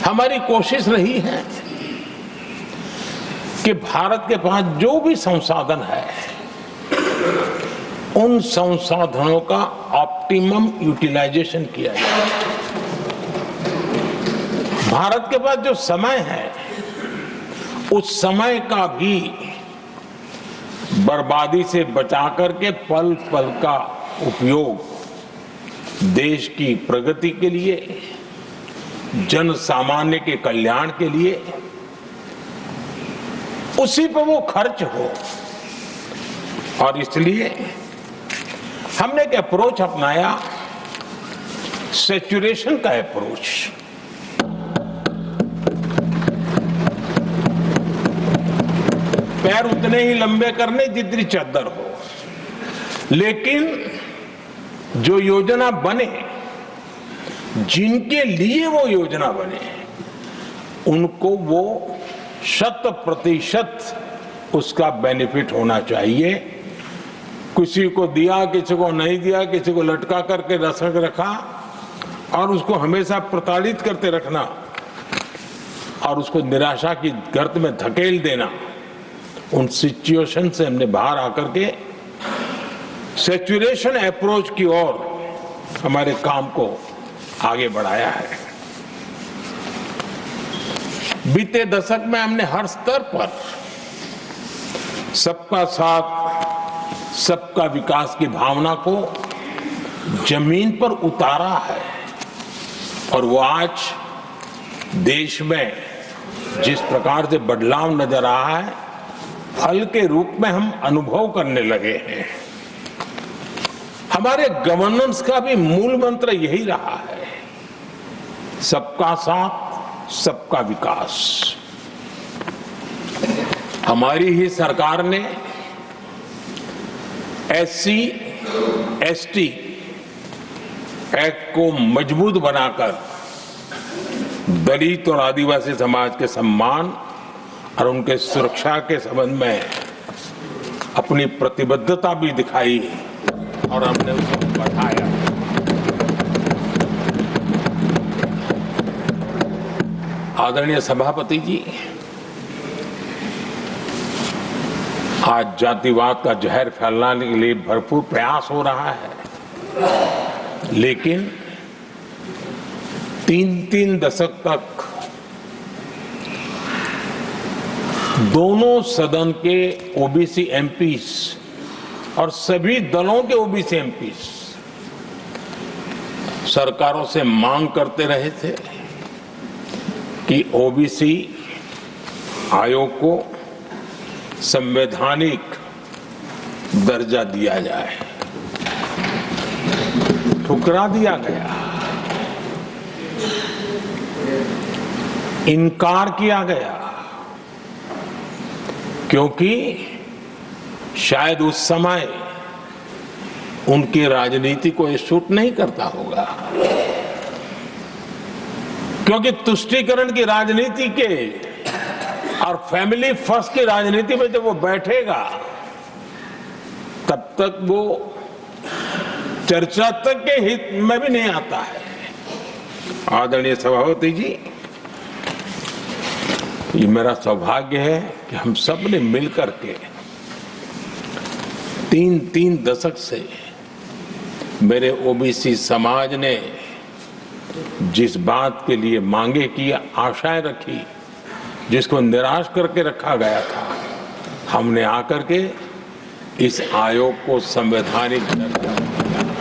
हमारी कोशिश रही है कि भारत के पास जो भी संसाधन है उन संसाधनों का ऑप्टिमम यूटिलाइजेशन किया जाए। भारत के पास जो समय है उस समय का भी बर्बादी से बचा करके पल पल का उपयोग देश की प्रगति के लिए, जन सामान्य के कल्याण के लिए, उसी पर वो खर्च हो। और इसलिए हमने एक अप्रोच अपनाया, सैचुरेशन का अप्रोच। पैर उतने ही लंबे करने जितनी चद्दर हो, लेकिन जो योजना बने, जिनके लिए वो योजना बने, उनको वो 100% उसका बेनिफिट होना चाहिए। किसी को दिया, किसी को नहीं दिया, किसी को लटका करके रखा और उसको हमेशा प्रताड़ित करते रखना और उसको निराशा की गर्त में धकेल देना, उन सिचुएशन से हमने बाहर आकर के सैचुरेशन अप्रोच की ओर हमारे काम को आगे बढ़ाया है। बीते दशक में हमने हर स्तर पर सबका साथ, सबका विकास की भावना को जमीन पर उतारा है और वो आज देश में जिस प्रकार से बदलाव नजर आ रहा है, फल के रूप में हम अनुभव करने लगे हैं। हमारे गवर्नेंस का भी मूल मंत्र यही रहा है, सबका साथ, सबका विकास। हमारी ही सरकार ने SC, ST एक्ट को मजबूत बनाकर दलित और आदिवासी समाज के सम्मान और उनके सुरक्षा के संबंध में अपनी प्रतिबद्धता भी दिखाई और हमने उसको बढ़ाया। आदरणीय सभापति जी, आज जातिवाद का जहर फैलाने के लिए भरपूर प्रयास हो रहा है, लेकिन 3 दशक तक दोनों सदन के OBC MPs और सभी दलों के OBC MPs सरकारों से मांग करते रहे थे कि OBC आयोग को संवैधानिक दर्जा दिया जाए। ठुकरा दिया गया, इनकार किया गया, क्योंकि शायद उस समय उनकी राजनीति को ये सूट नहीं करता होगा, क्योंकि तुष्टीकरण की राजनीति के और फैमिली फर्स्ट की राजनीति में जब वो बैठेगा तब तक वो चर्चा तक के हित में भी नहीं आता है। आदरणीय सभापति जी, ये मेरा सौभाग्य है कि हम सब ने मिलकर के 3 दशक से मेरे OBC समाज ने जिस बात के लिए मांगे की, आशाएं रखी, जिसको निराश करके रखा गया था, हमने आकर के इस आयोग को संवैधानिक दर्जा दिया।